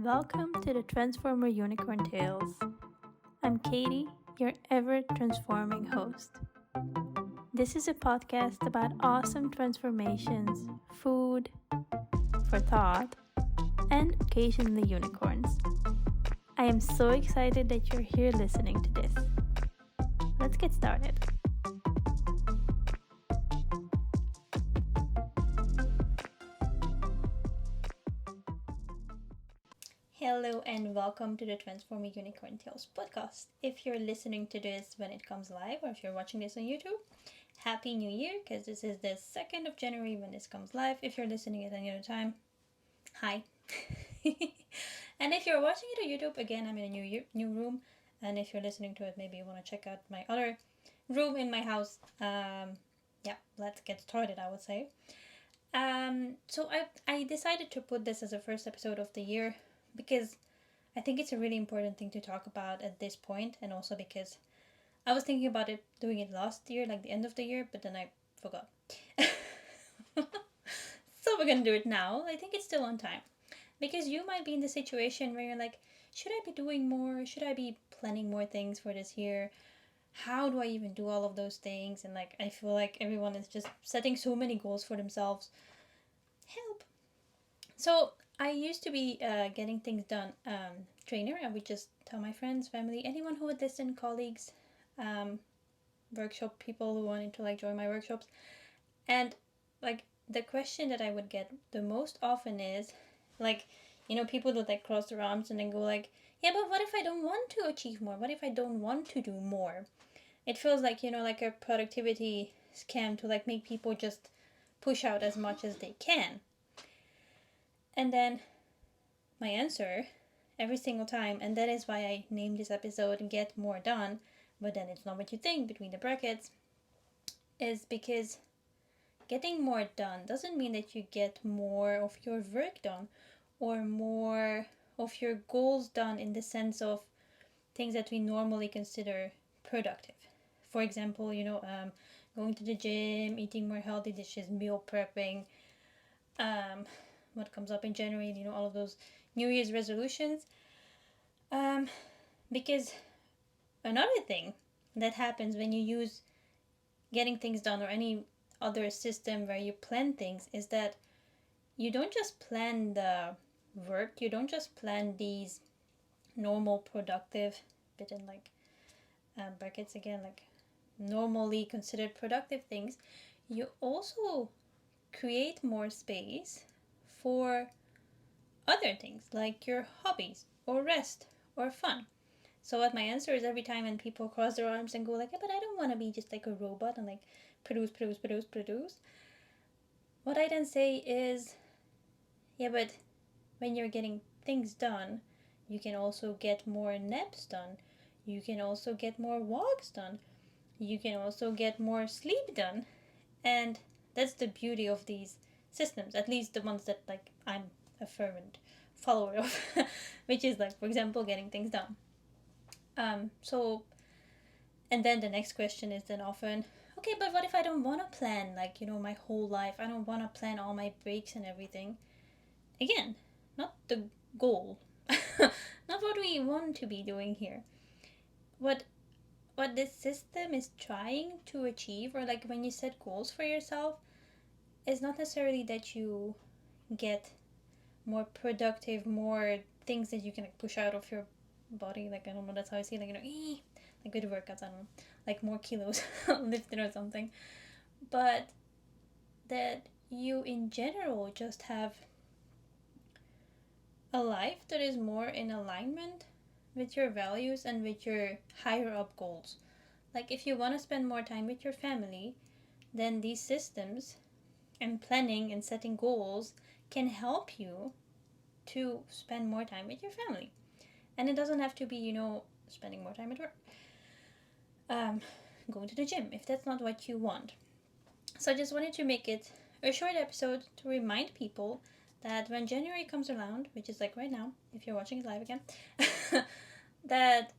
welcome to the Transformer Unicorn Tales. I'm Katie, your ever transforming host. This is a podcast about awesome transformations, food, for thought, and occasionally unicorns. I am so excited that you're here listening to this. Let's get started. Hello and welcome to the Transforming Unicorn Tales podcast. If you're listening to this when it comes live or if you're watching this on YouTube, Happy New Year, because this is the 2nd of January when this comes live. If you're listening at any other time, hi. And if you're watching it on YouTube, again, I'm in a new room. And if you're listening to it, maybe you want to check out my other room in my house. Let's get started, I would say. So I decided to put this as a first episode of the year because I think it's a really important thing to talk about at this point, and also because I was thinking about doing it last year, like the end of the year, but then I forgot. So we're gonna do it now. I think it's still on time. Because you might be in the situation where you're like, should I be doing more? Should I be planning more things for this year? How do I even do all of those things? And like, I feel like everyone is just setting so many goals for themselves. Help! So I used to be getting things done trainer. I would just tell my friends, family, anyone who would listen, colleagues, workshop people who wanted to like join my workshops. And like the question that I would get the most often is like, people would like cross their arms and then go like, yeah, but what if I don't want to achieve more? What if I don't want to do more? It feels like, like a productivity scam to like make people just push out as much as they can. And then my answer every single time, and that is why I named this episode Get More Done, but then it's not what you think between the brackets, is because getting more done doesn't mean that you get more of your work done or more of your goals done in the sense of things that we normally consider productive. For example, going to the gym, eating more healthy dishes, meal prepping, what comes up in January, all of those New Year's resolutions. Because another thing that happens when you use getting things done or any other system where you plan things is that you don't just plan the work, you don't just plan these normal productive, bit in like brackets again, like normally considered productive things, you also create more space for other things like your hobbies or rest or fun. So what my answer is every time when people cross their arms and go like, yeah, but I don't want to be just like a robot and like produce. What I then say is, yeah, but when you're getting things done, you can also get more naps done. You can also get more walks done. You can also get more sleep done. And that's the beauty of these systems, at least the ones that like I'm a fervent follower of, which is like, for example, getting things done. And then the next question is then often, okay, but what if I don't want to plan like, my whole life? I don't want to plan all my breaks and everything. Again, not the goal. Not what we want to be doing here. What this system is trying to achieve, or like when you set goals for yourself, is not necessarily that you get more productive, more things that you can like push out of your body. Like, I don't know, that's how I see it. Like good workouts, I don't know, like more kilos lifted or something. But that you in general just have a life that is more in alignment with your values and with your higher up goals. Like if you want to spend more time with your family, then these systems and planning and setting goals can help you to spend more time with your family. And it doesn't have to be, spending more time at work. Going to the gym if that's not what you want. So I just wanted to make it a short episode to remind people that when January comes around, which is like right now, if you're watching it live again, that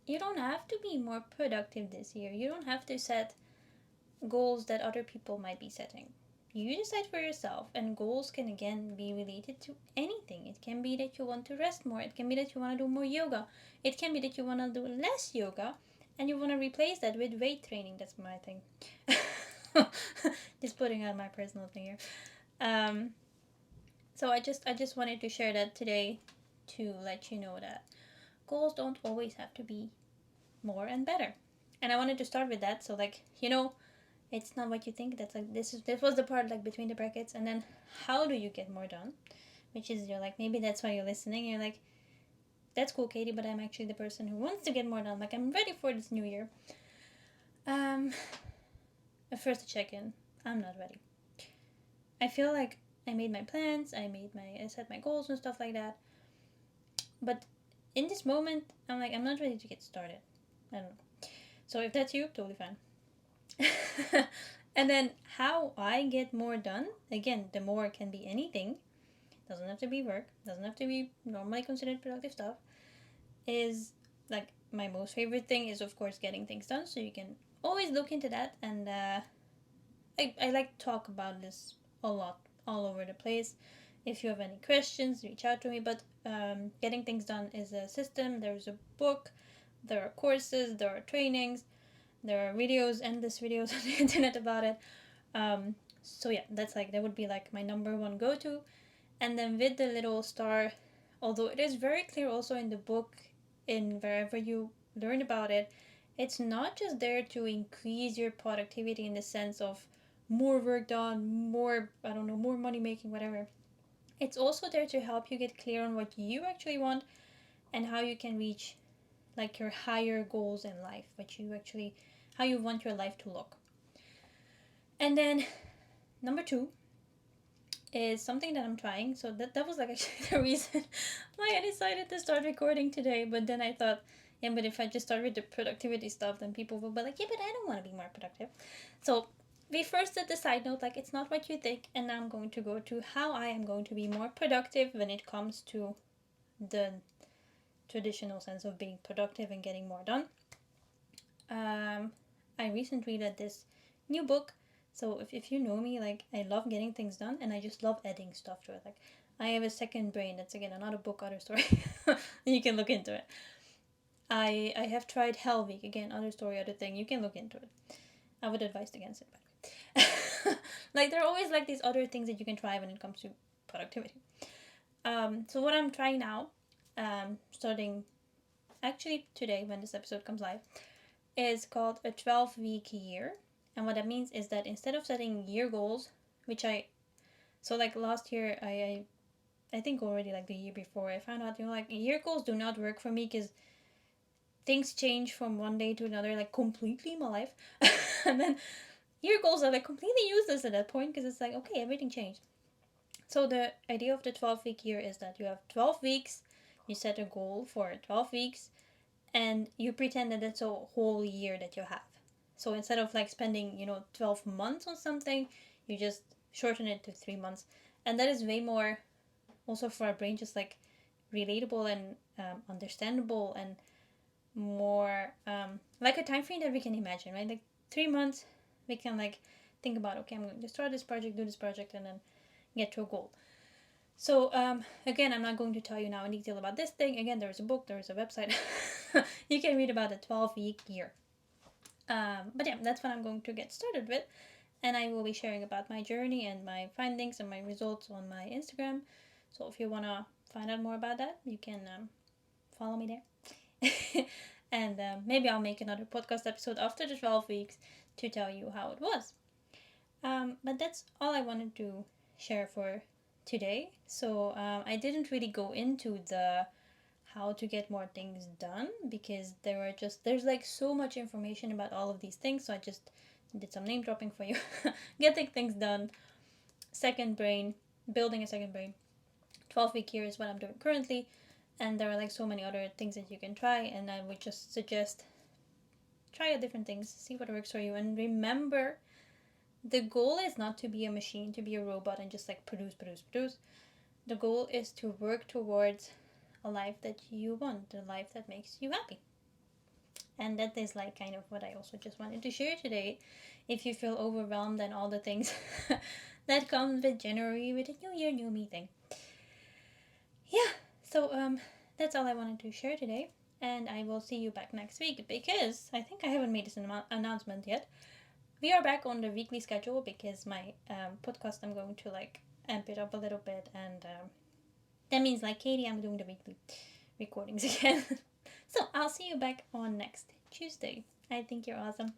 you don't have to be more productive this year. You don't have to set goals that other people might be setting. you decide for yourself. And goals can again be related to anything. It can be that you want to rest more, it can be that you want to do more yoga, it can be that you want to do less yoga and you want to replace that with weight training. That's my thing. Just putting out my personal thing here. So I just wanted to share that today, to let you know that goals don't always have to be more and better. And I wanted to start with that. So like, it's not what you think. That's like, this was the part like between the brackets. And then how do you get more done? Which is, you're like, maybe that's why you're listening. You're like, that's cool, Katie, but I'm actually the person who wants to get more done. Like, I'm ready for this new year. First to check in, I'm not ready. I feel like I made my plans, I set my goals and stuff like that. But in this moment, I'm like, I'm not ready to get started. I don't know. So if that's you, totally fine. And then how I get more done, again, the more can be anything. Doesn't have to be work, doesn't have to be normally considered productive stuff. Is like, my most favorite thing is, of course, getting things done. So you can always look into that. And I like to talk about this a lot, all over the place. If you have any questions, reach out to me. But getting things done is a system. There's a book, there are courses, there are trainings, there are videos, endless videos on the internet about it. So yeah, that would be like my number one go-to. And then with the little star, although it is very clear also in the book, in wherever you learn about it, it's not just there to increase your productivity in the sense of more work done, more, I don't know, more money making, whatever. It's also there to help you get clear on what you actually want and how you can reach like your higher goals in life, how you want your life to look. And then number 2 is something that I'm trying. So that was like actually the reason why I decided to start recording today. But then I thought, yeah, but if I just start with the productivity stuff, then people will be like, yeah, but I don't want to be more productive. So we first did the side note, like, it's not what you think. And now I'm going to go to how I am going to be more productive when it comes to the traditional sense of being productive and getting more done. I recently read this new book. So if you know me, like, I love getting things done and I just love adding stuff to it. Like, I have a second brain. That's again another book, other story. You can look into it. I have tried Hell Week, again, other story, other thing. You can look into it. I would advise against it, by the way. Like, there are always like these other things that you can try when it comes to productivity. So what I'm trying now, starting actually today when this episode comes live, is called a 12-week year. And what that means is that instead of setting year goals, so like last year, I think already like the year before, I found out, like, year goals do not work for me because things change from one day to another, like, completely in my life. And then year goals are like completely useless at that point because it's like, okay, everything changed. So the idea of the 12-week year is that you have 12 weeks, you set a goal for 12 weeks, and you pretend that it's a whole year that you have. So instead of like spending 12 months on something, you just shorten it to 3 months. And that is way more also for our brain, just like relatable and understandable, and more like a time frame that we can imagine, right? Like 3 months, we can like think about, okay, I'm going to start this project, do this project, and then get to a goal. So again, I'm not going to tell you now in detail about this thing. Again, there's a book, there's a website. You can read about a 12-week year. But yeah, that's what I'm going to get started with. And I will be sharing about my journey and my findings and my results on my Instagram. So if you want to find out more about that, you can follow me there. And maybe I'll make another podcast episode after the 12 weeks to tell you how it was. But that's all I wanted to share for today. So I didn't really go into the how to get more things done because there's like so much information about all of these things. So I just did some name dropping for you. Getting things done, second brain, building a second brain. 12-week year is what I'm doing currently, and there are like so many other things that you can try, and I would just suggest try out different things, see what works for you, and remember, the goal is not to be a machine, to be a robot and just like produce. The goal is to work towards a life that you want, a life that makes you happy. And that is like kind of what I also just wanted to share today. If you feel overwhelmed and all the things that comes with January, with a new year, new me thing. Yeah, so that's all I wanted to share today, and I will see you back next week because I think I haven't made this announcement yet. We are back on the weekly schedule because my podcast, I'm going to like amp it up a little bit, and that means like Katie, I'm doing the weekly recordings again. So I'll see you back on next Tuesday. I think you're awesome.